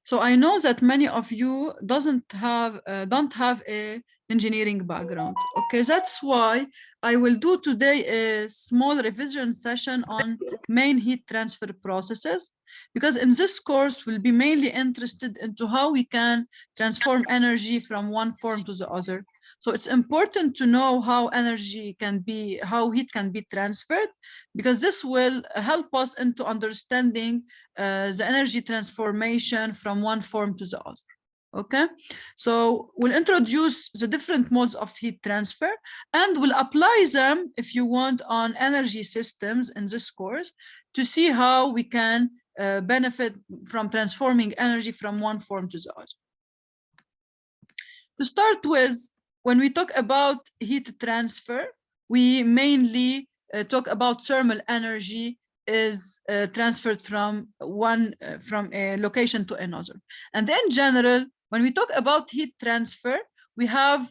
So I know that many of you don't have a engineering background. Okay, that's why I will do today a small revision session on main heat transfer processes, because in this course we'll be mainly interested into how we can transform energy from one form to the other. So it's important to know how how heat can be transferred, because this will help us into understanding the energy transformation from one form to the other. Okay, so we'll introduce the different modes of heat transfer and we'll apply them, if you want, on energy systems in this course to see how we can benefit from transforming energy from one form to the other. To start with, when we talk about heat transfer, we mainly talk about thermal energy is transferred from a location to another. And in general, when we talk about heat transfer, we have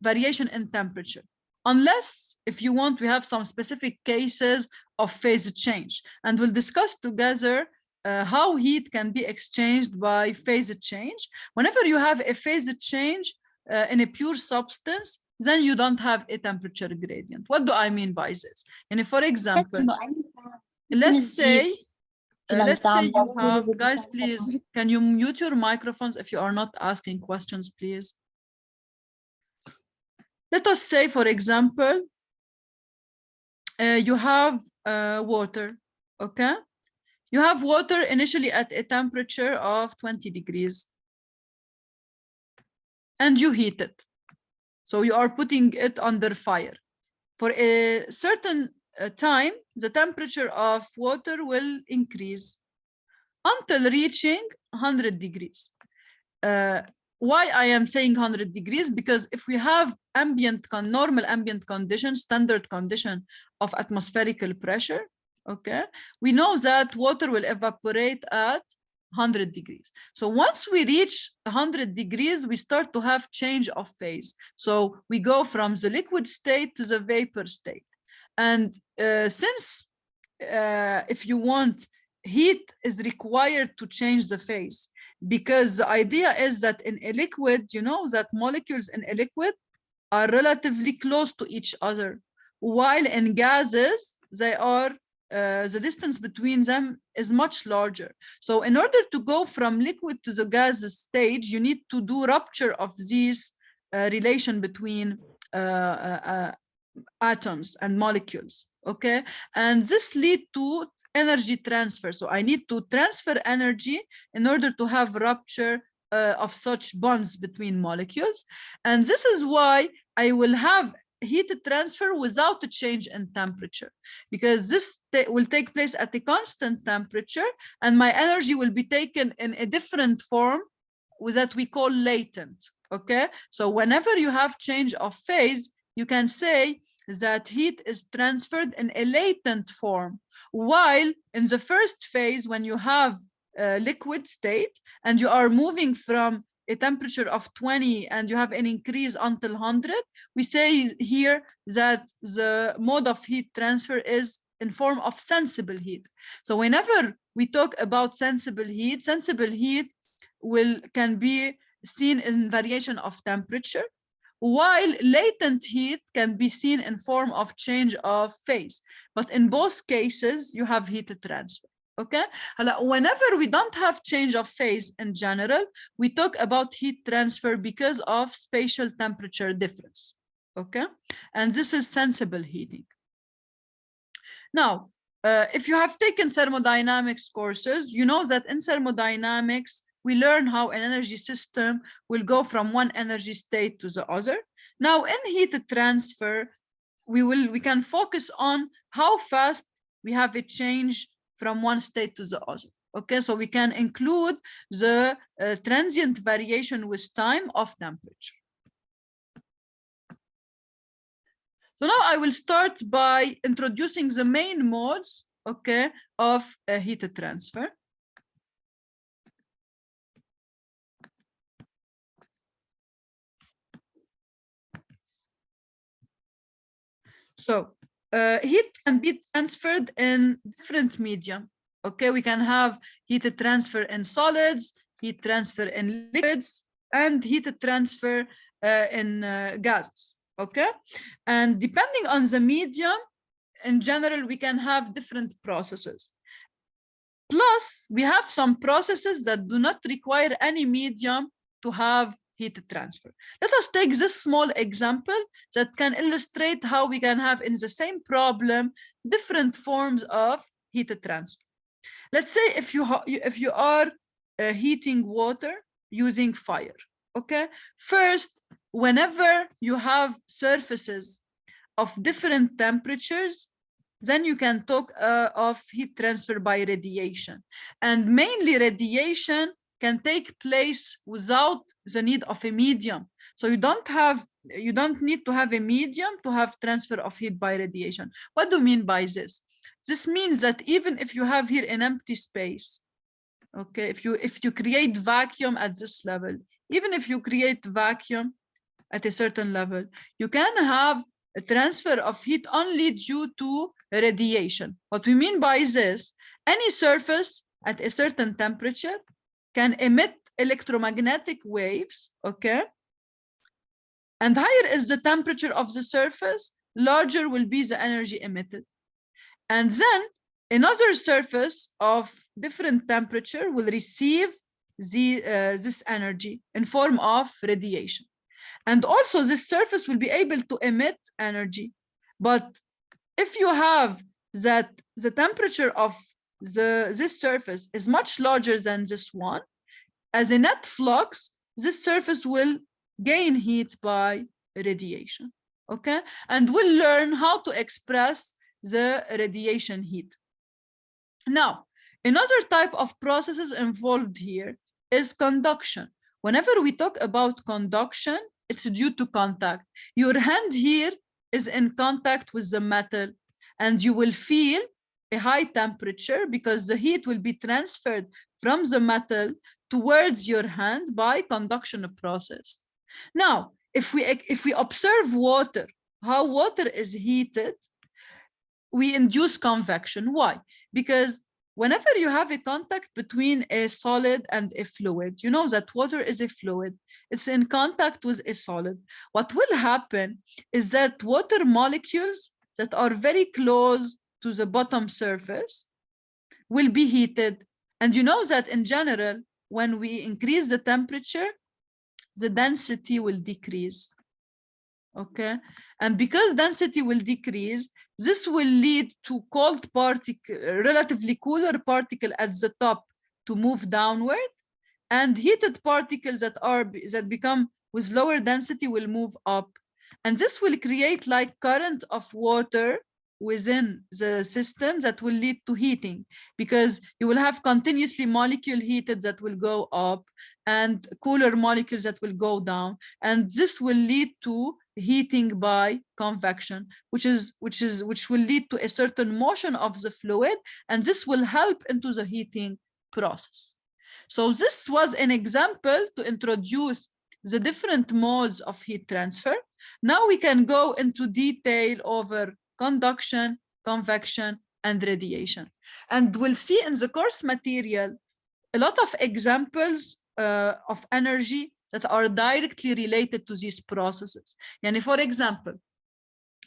variation in temperature. Unless, if you want, we have some specific cases of phase change. And we'll discuss together how heat can be exchanged by phase change. Whenever you have a phase change in a pure substance, then you don't have a temperature gradient. What do I mean by this? And for example, let's say you have, guys, please, can you mute your microphones if you are not asking questions, please? Let us say, for example, you have water, okay? You have water initially at a temperature of 20 degrees and you heat it. So you are putting it under fire. For a certain time, the temperature of water will increase until reaching 100 degrees. Why I am saying 100 degrees? Because if we have normal ambient condition, standard condition of atmospheric pressure, okay, we know that water will evaporate at 100 degrees. So once we reach 100 degrees, we start to have change of phase. So we go from the liquid state to the vapor state. And since, if you want, heat is required to change the phase, because the idea is that in a liquid, you know that molecules in a liquid are relatively close to each other, while in gases, they are the distance between them is much larger. So in order to go from liquid to the gas stage, you need to do rupture of these relation between atoms and molecules, okay? And this lead to energy transfer. So I need to transfer energy in order to have rupture of such bonds between molecules. And this is why I will have heat transfer without a change in temperature, because this will take place at a constant temperature and my energy will be taken in a different form that we call latent, okay? So whenever you have change of phase, you can say that heat is transferred in a latent form, while in the first phase, when you have a liquid state and you are moving from a temperature of 20 and you have an increase until 100, we say here that the mode of heat transfer is in form of sensible heat. So whenever we talk about sensible heat can be seen in variation of temperature, while latent heat can be seen in form of change of phase. But in both cases, you have heat transfer. Okay, whenever we don't have change of phase in general, we talk about heat transfer because of spatial temperature difference. Okay, and this is sensible heating. Now, if you have taken thermodynamics courses, you know that in thermodynamics, we learn how an energy system will go from one energy state to the other. Now, in heat transfer, we can focus on how fast we have a change from one state to the other. Okay, so we can include the transient variation with time of temperature. So now I will start by introducing the main modes, okay, of heat transfer. So heat can be transferred in different media. Okay, we can have heat transfer in solids, heat transfer in liquids and heat transfer in gases. Okay, and depending on the medium, in general, we can have different processes. Plus, we have some processes that do not require any medium to have heat transfer. Let us take this small example that can illustrate how we can have in the same problem different forms of heat transfer. Let's say if you are heating water using fire. Okay, first, whenever you have surfaces of different temperatures, then you can talk of heat transfer by radiation. And mainly radiation can take place without the need of a medium. So you don't need to have a medium to have transfer of heat by radiation. What do you mean by this? This means that even if you have here an empty space, okay, if you create vacuum at this level, even if you create vacuum at a certain level, you can have a transfer of heat only due to radiation. What we mean by this, any surface at a certain temperature can emit electromagnetic waves, okay? And higher is the temperature of the surface, larger will be the energy emitted. And then another surface of different temperature will receive this energy in form of radiation. And also this surface will be able to emit energy. But if you have that the temperature of this surface is much larger than this one, as a net flux, this surface will gain heat by radiation. Okay, and we'll learn how to express the radiation heat. Now, another type of processes involved here is conduction. Whenever we talk about conduction, it's due to contact. Your hand here is in contact with the metal, and you will feel a high temperature because the heat will be transferred from the metal towards your hand by conduction process. Now, if we observe water, how water is heated, we induce convection. Why? Because whenever you have a contact between a solid and a fluid, you know that water is a fluid. It's in contact with a solid. What will happen is that water molecules that are very close to the bottom surface will be heated. And you know that in general, when we increase the temperature, the density will decrease. Okay, and because density will decrease, this will lead to cold particle, relatively cooler particle at the top to move downward, and heated particles that become with lower density will move up, and this will create like current of water within the system that will lead to heating, because you will have continuously molecule heated that will go up and cooler molecules that will go down, and this will lead to heating by convection, which will lead to a certain motion of the fluid, and this will help into the heating process. So this was an example to introduce the different modes of heat transfer. Now we can go into detail over conduction, convection, and radiation. And we'll see in the course material a lot of examples of energy that are directly related to these processes. And for example,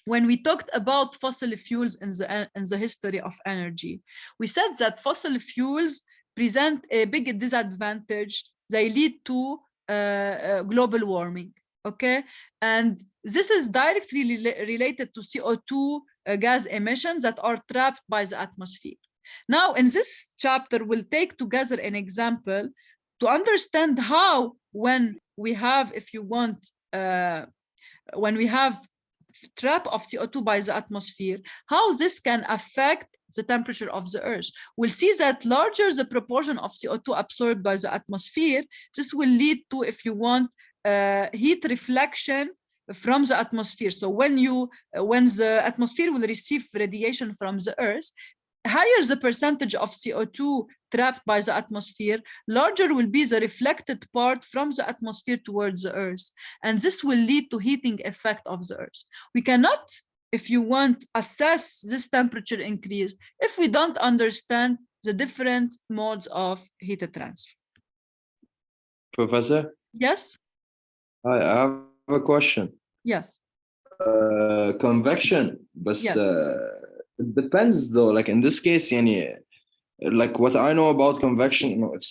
when we talked about fossil fuels in the history of energy, we said that fossil fuels present a big disadvantage. They lead to global warming. Okay, and this is directly related to CO2 gas emissions that are trapped by the atmosphere. Now, in this chapter, we'll take together an example to understand how, when we have, if you want, when we have trap of CO2 by the atmosphere, how this can affect the temperature of the Earth. We'll see that larger the proportion of CO2 absorbed by the atmosphere, this will lead to, if you want, heat reflection from the atmosphere. So when the atmosphere will receive radiation from the Earth, higher the percentage of CO2 trapped by the atmosphere, larger will be the reflected part from the atmosphere towards the Earth. And this will lead to heating effect of the Earth. We cannot, if you want, assess this temperature increase if we don't understand the different modes of heat transfer. Professor, Yes. I have a question. Yes. Convection, but Yes. it depends though. Like in this case, like what I know about convection,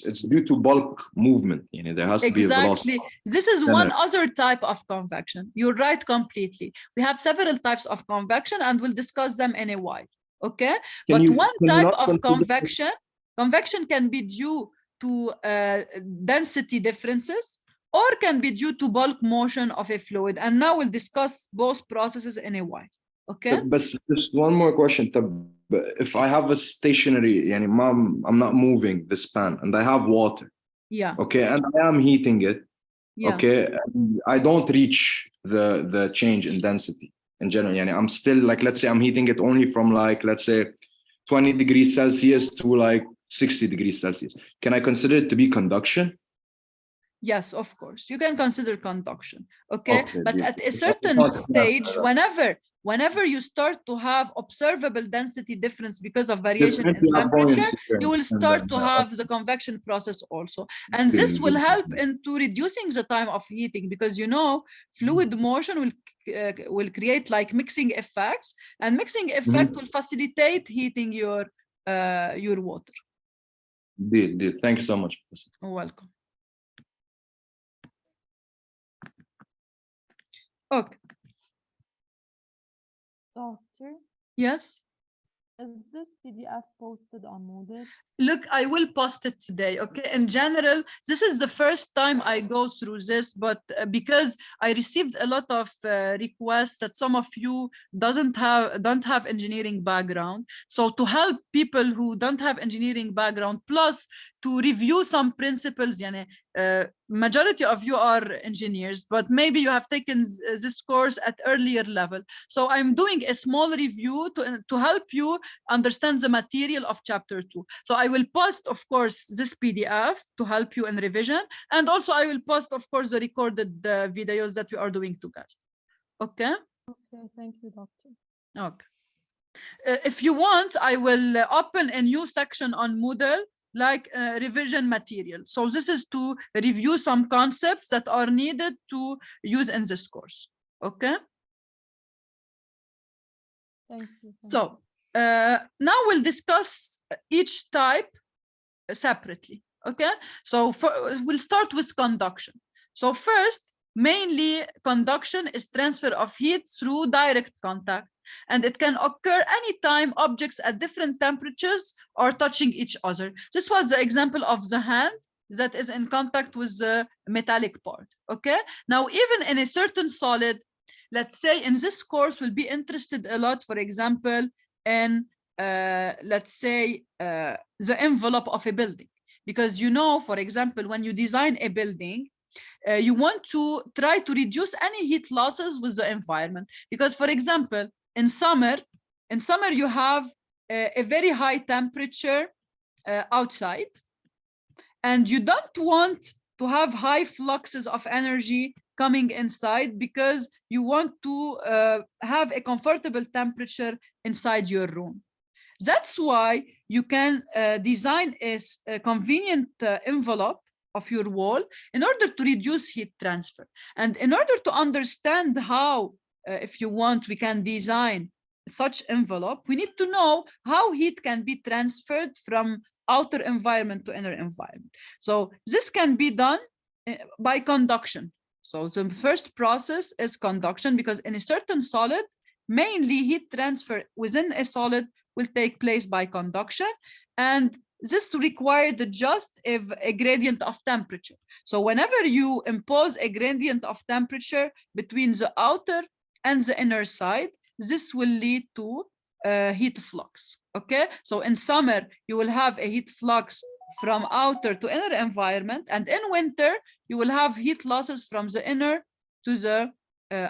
it's due to bulk movement. There has to be a velocity. Exactly. This is one other type of convection. You're right completely. We have several types of convection, and we'll discuss them in a while. Okay. But one type of convection can be due to density differences, or can be due to bulk motion of a fluid. And now we'll discuss both processes in a while. Okay. But just one more question. If I have a stationary, I'm not moving this pan, and I have water. Yeah. Okay, and I am heating it. Yeah. Okay, I don't reach the change in density in general. I'm still, like, let's say I'm heating it only from, like, let's say 20 degrees Celsius to like 60 degrees Celsius. Can I consider it to be conduction? Yes, of course. You can consider conduction. Okay. But at a certain stage, whenever you start to have observable density difference because of variation in temperature, you will start to have the convection process also. And this will help into reducing the time of heating, because fluid motion will create like mixing effects, and mixing effect will facilitate heating your water. Deal. Thank you so much. You're welcome. Okay. Doctor? Yes? Is this PDF posted on Moodle? Look, I will post it today, okay? In general, this is the first time I go through this, but because I received a lot of requests that some of you don't have engineering background. So to help people who don't have engineering background, plus to review some principles, majority of you are engineers, but maybe you have taken this course at earlier level. So I'm doing a small review to help you understand the material of chapter 2. So I will post, of course, this PDF to help you in revision. And also I will post, of course, the recorded videos that we are doing together. Okay? Okay, thank you, Doctor. Okay. If you want, I will open a new section on Moodle, like revision material. So this is to review some concepts that are needed to use in this course. Okay? Thank you. So now we'll discuss each type separately. Okay? So we'll start with conduction. So first, mainly conduction is transfer of heat through direct contact, and it can occur anytime objects at different temperatures are touching each other. This was the example of the hand that is in contact with the metallic part. Okay? Now, even in a certain solid, let's say in this course, we'll be interested a lot, for example, in let's say the envelope of a building, because for example, when you design a building, you want to try to reduce any heat losses with the environment, because, for example, in summer you have a very high temperature outside, and you don't want to have high fluxes of energy coming inside, because you want to have a comfortable temperature inside your room. That's why you can design a convenient envelope of your wall in order to reduce heat transfer. And in order to understand how, if you want, we can design such envelope, we need to know how heat can be transferred from outer environment to inner environment. So this can be done by conduction. So the first process is conduction, because in a certain solid, mainly heat transfer within a solid will take place by conduction, and this required just a gradient of temperature. So whenever you impose a gradient of temperature between the outer and the inner side, this will lead to heat flux. Okay, so in summer you will have a heat flux from outer to inner environment, and in winter you will have heat losses from the inner to the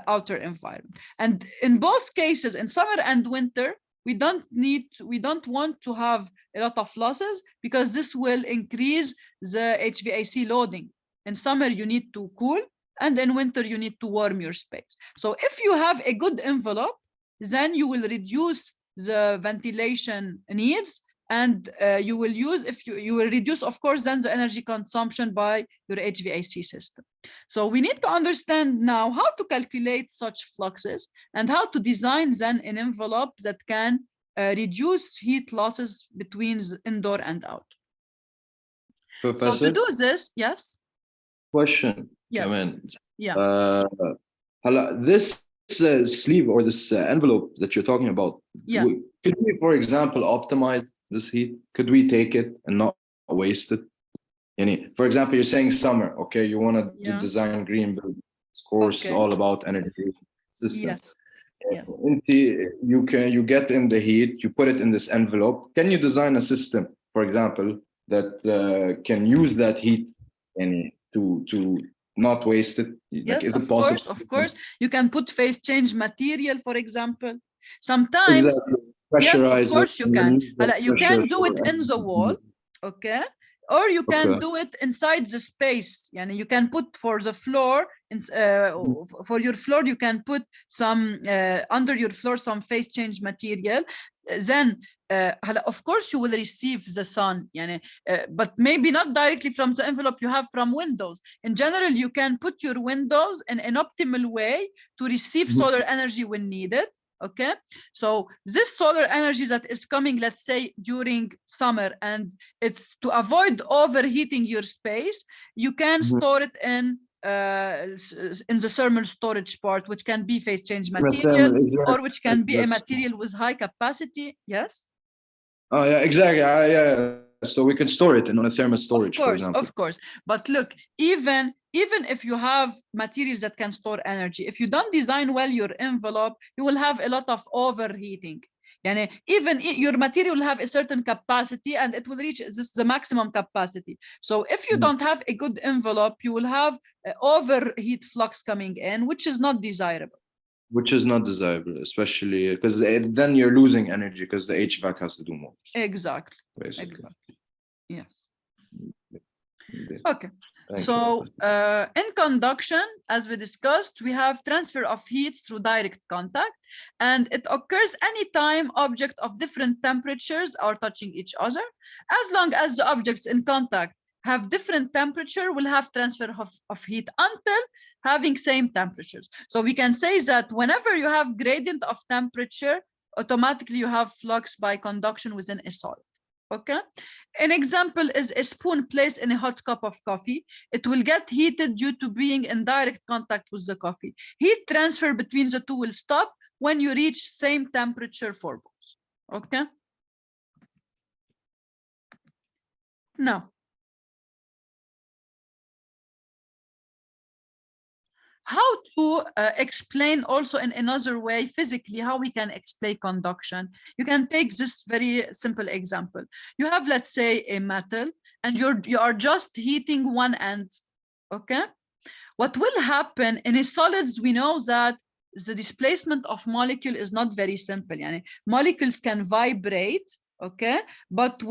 outer environment. And in both cases, in summer and winter, we don't want to have a lot of losses, because this will increase the HVAC loading. In summer you need to cool, and in winter you need to warm your space. So if you have a good envelope, then you will reduce the ventilation needs, and you will use, if you will reduce, of course, then the energy consumption by your HVAC system. So we need to understand now how to calculate such fluxes and how to design then an envelope that can reduce heat losses between the indoor and out. Professor, So to do this, yes. question. Yes. Yeah. This sleeve or this envelope that you're talking about, Yeah. could we, for example, optimize this heat? Could we take it and not waste it? For example, you're saying summer, okay, you want to design green buildings. This course is all about energy systems. Yes. You get in the heat, you put it in this envelope. Can you design a system, for example, that can use that heat and to not waste it? Yes, like, of course. You can put phase change material, for example. Sometimes, yes, of course you can. You can do it in the wall, okay? Or you can do it inside the space. You can put for the floor, for your floor, you can put some, under your floor, some phase change material. Then, of course, you will receive the sun, but maybe not directly from the envelope you have from windows. In general, you can put your windows in an optimal way to receive solar energy when needed. Okay, so this solar energy that is coming, let's say during summer, and it's to avoid overheating your space, you can store it in the thermal storage part, which can be phase change material, or which can be a material with high capacity. Yes. Oh yeah, exactly. Yeah. So we can store it in a thermal storage, for example. Of course. But look, even if you have materials that can store energy, if you don't design well your envelope, you will have a lot of overheating. Even your material will have a certain capacity and it will reach the maximum capacity. So if you don't have a good envelope, you will have overheat flux coming in, which is not desirable. Which is not desirable, especially because then you're losing energy because the HVAC has to do more. Exactly. Basically. Exactly. Yes. Indeed. Okay. Thank So you. in conduction, as we discussed, we have transfer of heat through direct contact, and it occurs anytime objects of different temperatures are touching each other. As long as the objects in contact have different temperature, will have transfer of heat until having same temperatures. So we can say that whenever you have gradient of temperature, automatically you have flux by conduction within a solid. Okay, an example is a spoon placed in a hot cup of coffee. It will get heated due to being in direct contact with the coffee. Heat transfer between the two will stop when you reach same temperature for both. Okay. Now, how to explain also in another way physically how we can explain conduction. You can take this very simple example. You have, let's say, a metal, and you are just heating one end. Okay, what will happen in a solids, we know that the displacement of molecule is not very simple. Molecules can vibrate, okay, but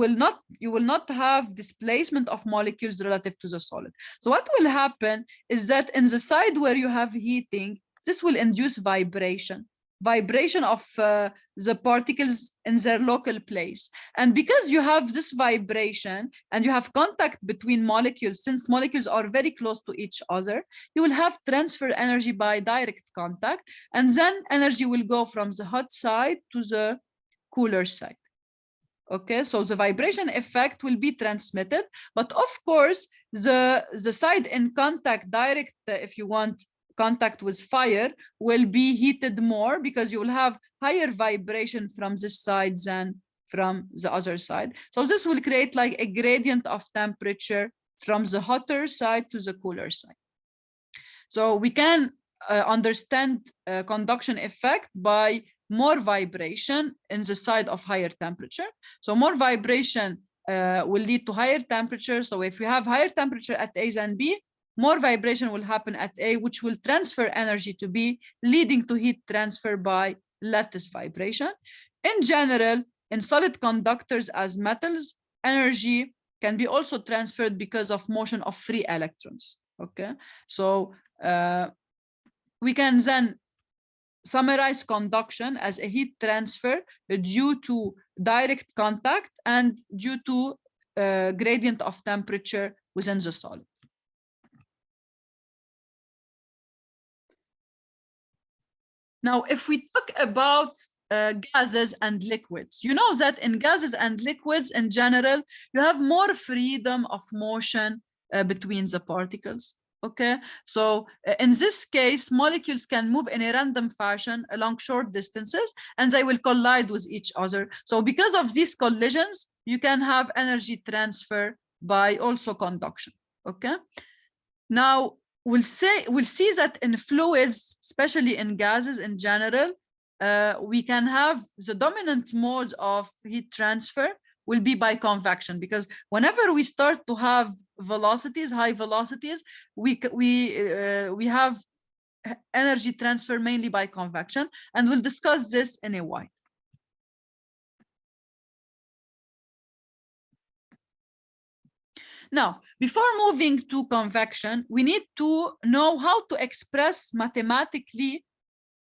you will not have displacement of molecules relative to the solid. So what will happen is that in the side where you have heating, this will induce vibration of the particles in their local place. And because you have this vibration and you have contact between molecules, since molecules are very close to each other, you will have transfer energy by direct contact, and then energy will go from the hot side to the cooler side. Okay, so the vibration effect will be transmitted, but of course the side in contact, direct, if you want, contact with fire, will be heated more because you will have higher vibration from this side than from the other side. So this will create like a gradient of temperature from the hotter side to the cooler side. So we can understand conduction effect by more vibration in the side of higher temperature. So more vibration will lead to higher temperature. So if we have higher temperature at A than B, more vibration will happen at A, which will transfer energy to B, leading to heat transfer by lattice vibration. In general, in solid conductors as metals, energy can be also transferred because of motion of free electrons. Okay, so we can then summarize conduction as a heat transfer due to direct contact and due to gradient of temperature within the solid. Now, if we talk about gases and liquids, you know that in gases and liquids in general, you have more freedom of motion between the particles. Okay, so in this case, molecules can move in a random fashion along short distances and they will collide with each other. So because of these collisions, you can have energy transfer by also conduction. Okay, now we'll see that in fluids, especially in gases in general, we can have the dominant mode of heat transfer will be by convection, because whenever we start to have velocities, high velocities, we have energy transfer mainly by convection, and we'll discuss this in a while. Now, before moving to convection, we need to know how to express mathematically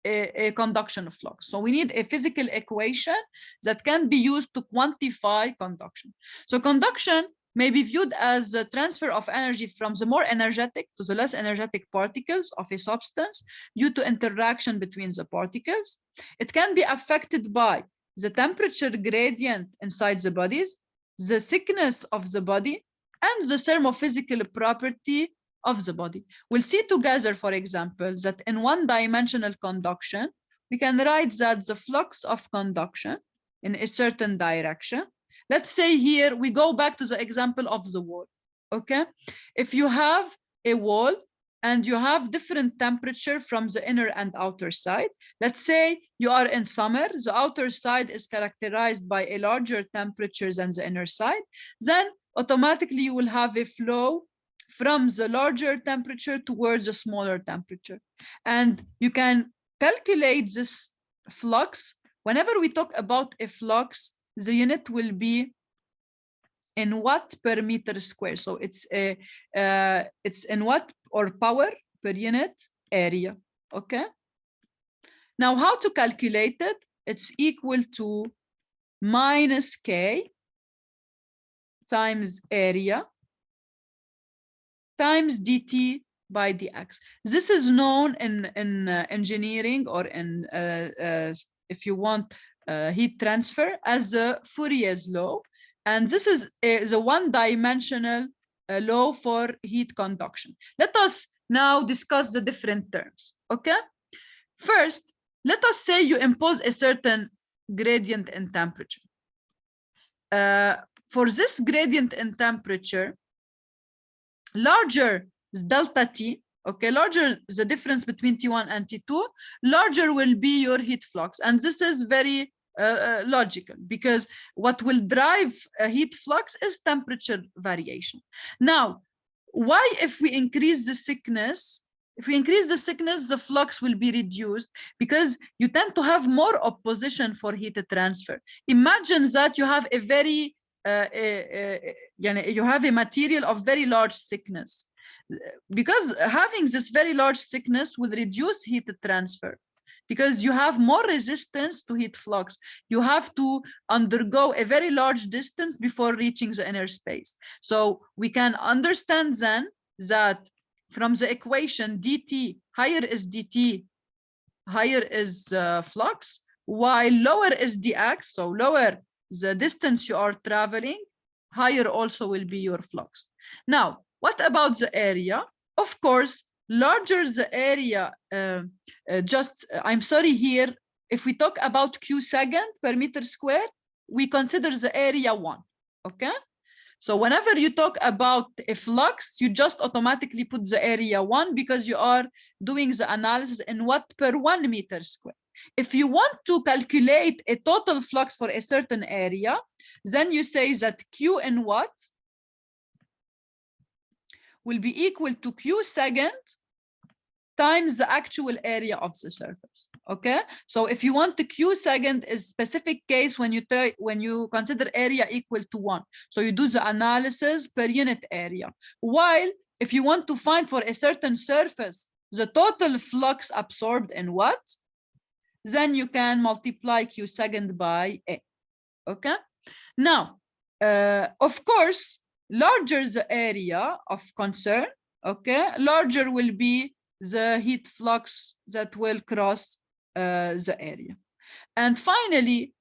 a conduction flux. So we need a physical equation that can be used to quantify conduction. So conduction may be viewed as the transfer of energy from the more energetic to the less energetic particles of a substance due to interaction between the particles. It can be affected by the temperature gradient inside the bodies, the thickness of the body, and the thermophysical property of the body. We'll see together, for example, that in one-dimensional conduction, we can write that the flux of conduction in a certain direction. Let's say here, we go back to the example of the wall, okay? If you have a wall and you have different temperature from the inner and outer side, let's say you are in summer, the outer side is characterized by a larger temperature than the inner side, then automatically you will have a flow from the larger temperature towards a smaller temperature. And you can calculate this flux. Whenever we talk about a flux, the unit will be in watt per meter square. So it's in watt or power per unit area, okay? Now, how to calculate it? It's equal to minus K times area times dt by dx. This is known in engineering or in, if you want, heat transfer as the Fourier's law. And this is the one-dimensional law for heat conduction. Let us now discuss the different terms, okay? First, let us say you impose a certain gradient in temperature. For this gradient in temperature, larger delta T, okay, larger the difference between T1 and T2, larger will be your heat flux. And this is very logical, because what will drive a heat flux is temperature variation. Now, why if we increase the thickness? If we increase the thickness, the flux will be reduced because you tend to have more opposition for heat transfer. Imagine that you have a very you have a material of very large thickness, because having this very large thickness will reduce heat transfer because you have more resistance to heat flux. You have to undergo a very large distance before reaching the inner space. So we can understand then that from the equation dt, higher is dt, higher is flux, while lower is dx, so lower the distance you are traveling, higher also will be your flux. Now, what about the area? Of course, larger the area, I'm sorry here, if we talk about Q second per meter square, we consider the area 1, okay? So whenever you talk about a flux, you just automatically put the area 1 because you are doing the analysis in watt per 1 meter square. If you want to calculate a total flux for a certain area, then you say that Q in watt will be equal to Q second times the actual area of the surface, okay? So if you want the Q second is specific case when you consider area equal to 1. So you do the analysis per unit area. While if you want to find for a certain surface the total flux absorbed in watt, then you can multiply Q second by A. Okay. Now, of course, larger the area of concern, okay, larger will be the heat flux that will cross the area. And finally,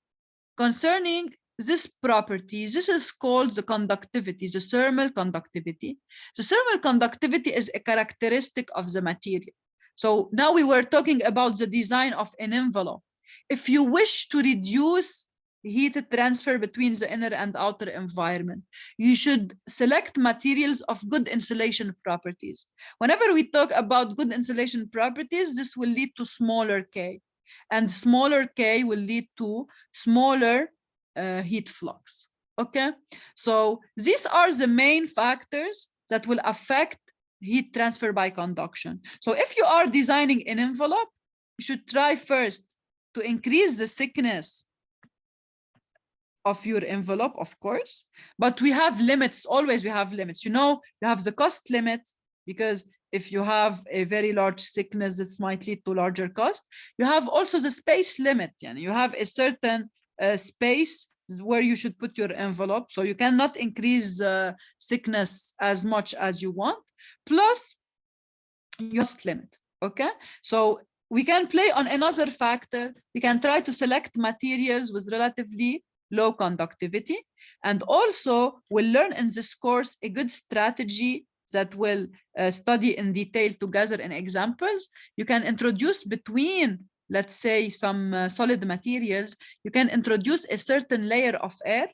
concerning this property, this is called the conductivity, the thermal conductivity. The thermal conductivity is a characteristic of the material. So now we were talking about the design of an envelope. If you wish to reduce heat transfer between the inner and outer environment, you should select materials of good insulation properties. Whenever we talk about good insulation properties, this will lead to smaller K, and smaller K will lead to smaller heat flux. Okay, so these are the main factors that will affect heat transfer by conduction. So if you are designing an envelope, you should try first to increase the thickness of your envelope, of course, but we have limits. Always we have limits. You know, you have the cost limit, because if you have a very large thickness, this might lead to larger cost. You have also the space limit, and you have a certain space where you should put your envelope, so you cannot increase thickness as much as you want. Plus, your cost limit. Okay, so we can play on another factor. We can try to select materials with relatively low conductivity, and also we'll learn in this course a good strategy that will study in detail together in examples. You can introduce between, let's say, some solid materials, you can introduce a certain layer of air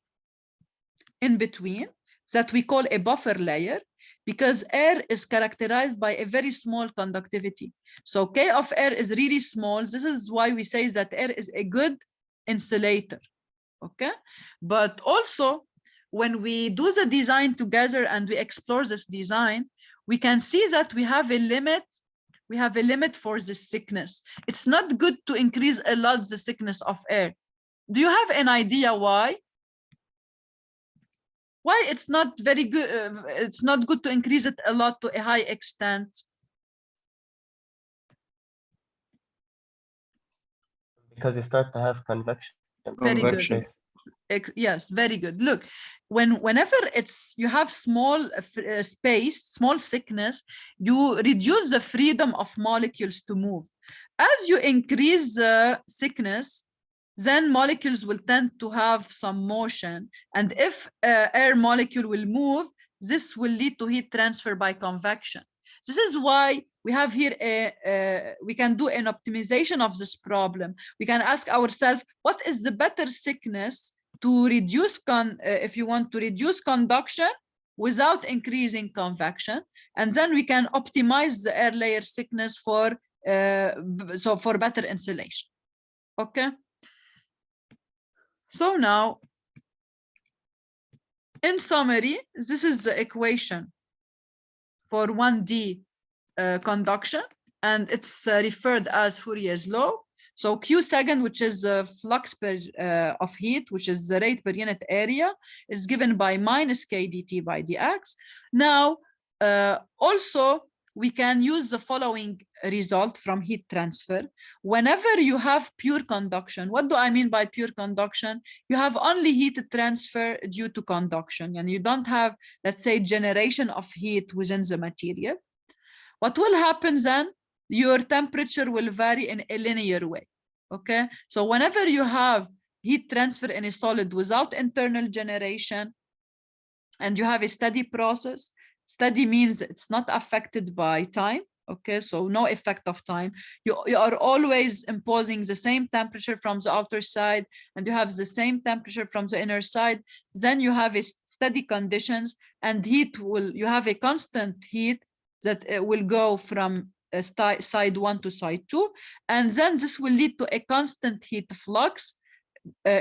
in between that we call a buffer layer, because air is characterized by a very small conductivity. So K of air is really small. This is why we say that air is a good insulator. Okay, but also when we do the design together and we explore this design, we can see that we have a limit. We have a limit for this thickness. It's not good to increase a lot the thickness of air. Do you have an idea why? Why it's not very good? It's not good to increase it a lot to a high extent. Because you start to have convection. Very Convection. good. Yes, very good. Look, whenever you have small space, small thickness, you reduce the freedom of molecules to move. As you increase the thickness, then molecules will tend to have some motion, and if air molecule will move, this will lead to heat transfer by convection. This is why we have here we can do an optimization of this problem. We can ask ourselves, what is the better thickness to reduce if you want to reduce conduction without increasing convection, and then we can optimize the air layer thickness for better insulation. Okay. So now, in summary, this is the equation for 1D conduction, and it's referred as Fourier's law. So Q second, which is the flux of heat, which is the rate per unit area, is given by minus K dt by dx. Now, also, we can use the following result from heat transfer. Whenever you have pure conduction, what do I mean by pure conduction? You have only heat transfer due to conduction, and you don't have, let's say, generation of heat within the material. What will happen then? Your temperature will vary in a linear way. Okay, so whenever you have heat transfer in a solid without internal generation, and you have a steady process, steady means it's not affected by time. Okay, so no effect of time. You are always imposing the same temperature from the outer side, and you have the same temperature from the inner side. Then you have a steady conditions, and you have a constant heat that will go from side 1 to side 2, and then this will lead to a constant heat flux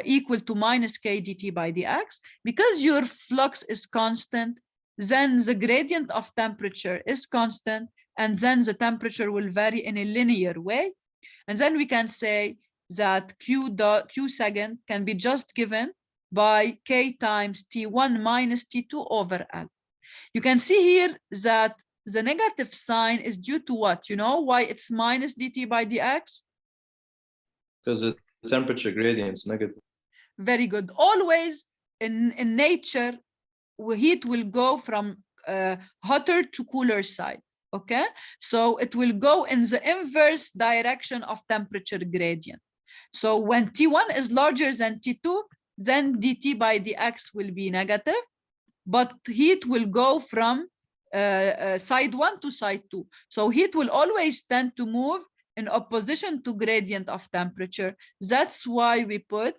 equal to minus K dt by dx. Because your flux is constant, then the gradient of temperature is constant, and then the temperature will vary in a linear way. And then we can say that Q second can be just given by K times T1 minus T2 over L. You can see here that the negative sign is due to what? You know why it's minus dt by dx? Because the temperature gradient is negative. Very good. Always in nature, heat will go from hotter to cooler side. Okay, so it will go in the inverse direction of temperature gradient. So when T1 is larger than T2, then dt by dx will be negative, but heat will go from side 1 to side 2. So heat will always tend to move in opposition to gradient of temperature. That's why we put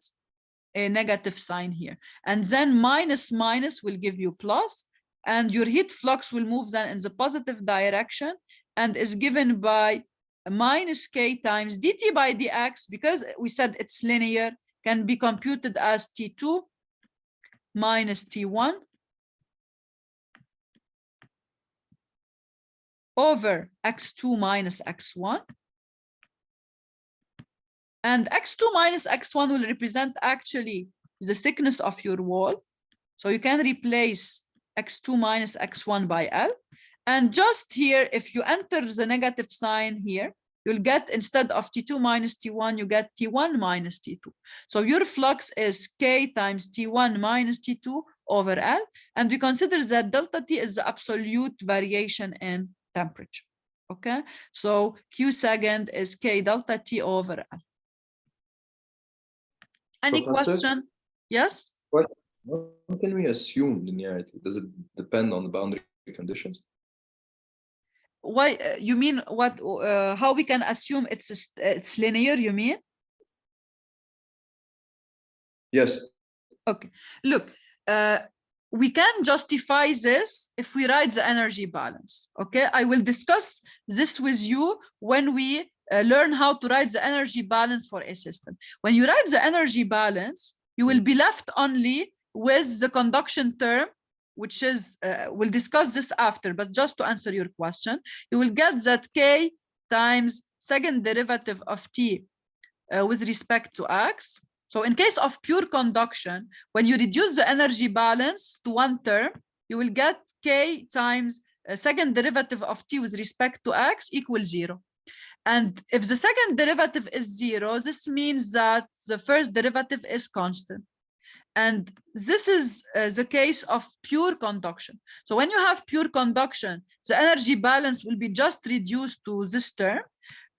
a negative sign here. And then minus will give you plus, and your heat flux will move then in the positive direction and is given by minus k times dt by dx, because we said it's linear, can be computed as T2 minus T1 over x2 minus x1. And x2 minus x1 will represent actually the thickness of your wall. So you can replace x2 minus x1 by L. And just here, if you enter the negative sign here, you'll get, instead of T2 minus T1, you get T1 minus T2. So your flux is K times T1 minus T2 over L. And we consider that delta T is the absolute variation in temperature. Okay, so Q second is K delta T over L. Any Professor? question? Yes? What can we assume linearity? Does it depend on the boundary conditions? Why you mean what? How we can assume it's linear? You mean? Yes. Okay. Look, we can justify this if we write the energy balance. Okay, I will discuss this with you when we learn how to write the energy balance for a system. When you write the energy balance, you will be left only with the conduction term, which is, we'll discuss this after, but just to answer your question, you will get that K times second derivative of T with respect to X. So in case of pure conduction, when you reduce the energy balance to one term, you will get K times second derivative of T with respect to X equals 0. And if the second derivative is 0, this means that the first derivative is constant. And this is the case of pure conduction. So when you have pure conduction, the energy balance will be just reduced to this term.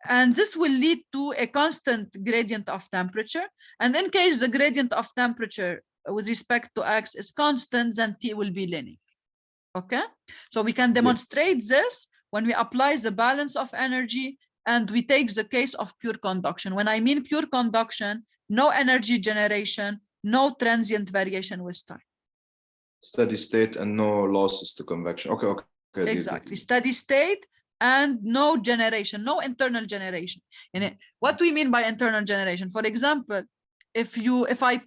And this will lead to a constant gradient of temperature. And in case the gradient of temperature with respect to X is constant, then T will be linear. Okay? So we can demonstrate this when we apply the balance of energy and we take the case of pure conduction. When I mean pure conduction, no energy generation, no transient variation with time. Steady state and no losses to convection. Okay. Exactly. Steady state and no generation, no internal generation. And what do we mean by internal generation? For example, if I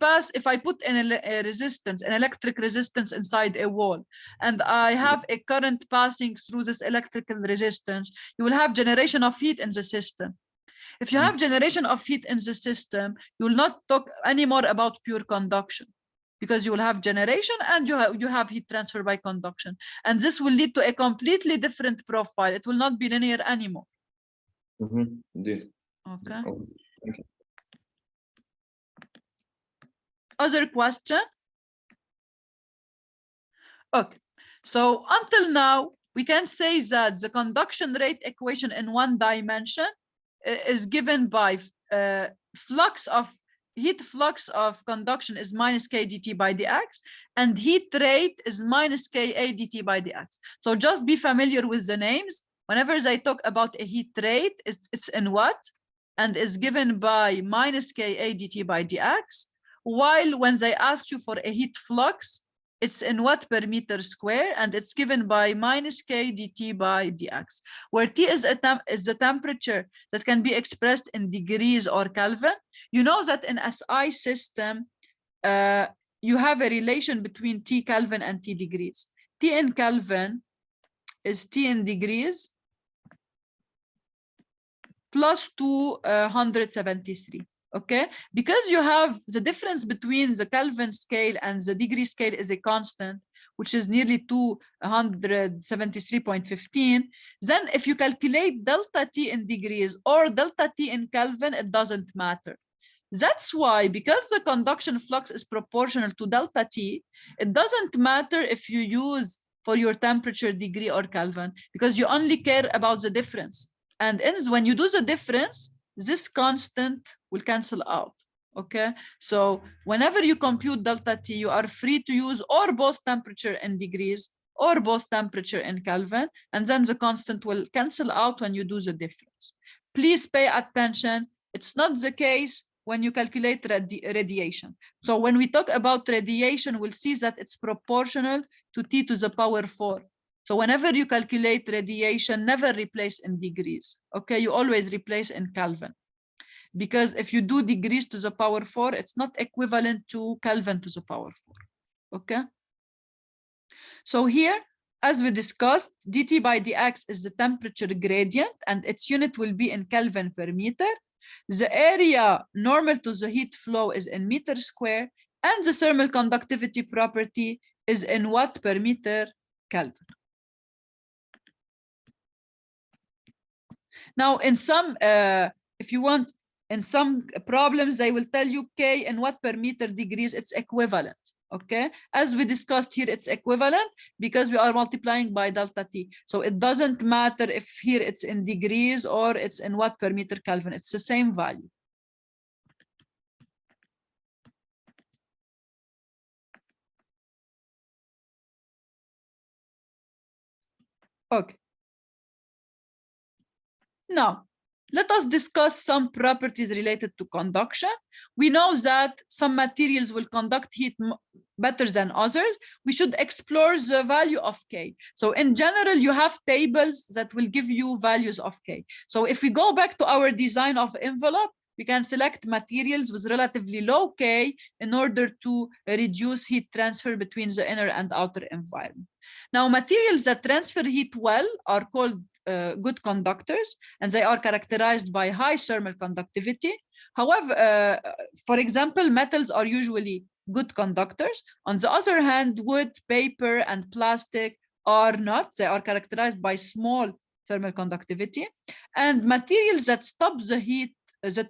put a resistance, an electric resistance inside a wall, and I have a current passing through this electrical resistance, you will have generation of heat in the system. If you have generation of heat in the system, you will not talk anymore about pure conduction, because you will have generation and you have heat transfer by conduction. And this will lead to a completely different profile. It will not be linear anymore. Indeed. Okay. Okay. Other question? Okay. So until now, we can say that the conduction rate equation in one dimension is given by heat flux of conduction is minus k dt by dx, and heat rate is minus ka dt by dx. So just be familiar with the names. Whenever they talk about a heat rate, it's in watt and is given by minus ka dt by dx, while when they ask you for a heat flux, it's in watt per meter square, and it's given by minus k dt by dx, where T is the temperature that can be expressed in degrees or Kelvin. You know that in SI system, you have a relation between T Kelvin and T degrees. T in Kelvin is T in degrees plus 273. Okay, because you have the difference between the Kelvin scale and the degree scale is a constant, which is nearly 273.15. Then if you calculate delta T in degrees or delta T in Kelvin, it doesn't matter. That's why, because the conduction flux is proportional to delta T, it doesn't matter if you use for your temperature degree or Kelvin, because you only care about the difference. And when you do the difference, this constant will cancel out. Okay, so whenever you compute delta T, you are free to use or both temperature in degrees or both temperature in Kelvin, and then the constant will cancel out when you do the difference. Please pay attention. It's not the case when you calculate radiation. So when we talk about radiation, we'll see that it's proportional to T to the power 4. So whenever you calculate radiation, never replace in degrees. Okay, you always replace in Kelvin. Because if you do degrees to the power 4, it's not equivalent to Kelvin to the power 4. Okay. So here, as we discussed, dt by dx is the temperature gradient, and its unit will be in Kelvin per meter. The area normal to the heat flow is in meter square, and the thermal conductivity property is in watt per meter Kelvin. Now, in some, if you want, in some problems, they will tell you K in watt per meter degrees, it's equivalent. Okay, as we discussed here, it's equivalent because we are multiplying by delta T. So it doesn't matter if here it's in degrees or it's in watt per meter Kelvin, it's the same value. Okay. Now, let us discuss some properties related to conduction. We know that some materials will conduct heat better than others. We should explore the value of K. So in general, you have tables that will give you values of K. So if we go back to our design of envelope, we can select materials with relatively low K in order to reduce heat transfer between the inner and outer environment. Now, materials that transfer heat well are called good conductors, and they are characterized by high thermal conductivity. However, for example, metals are usually good conductors. On the other hand, wood, paper, and plastic are not. They are characterized by small thermal conductivity. And materials that stop the heat, that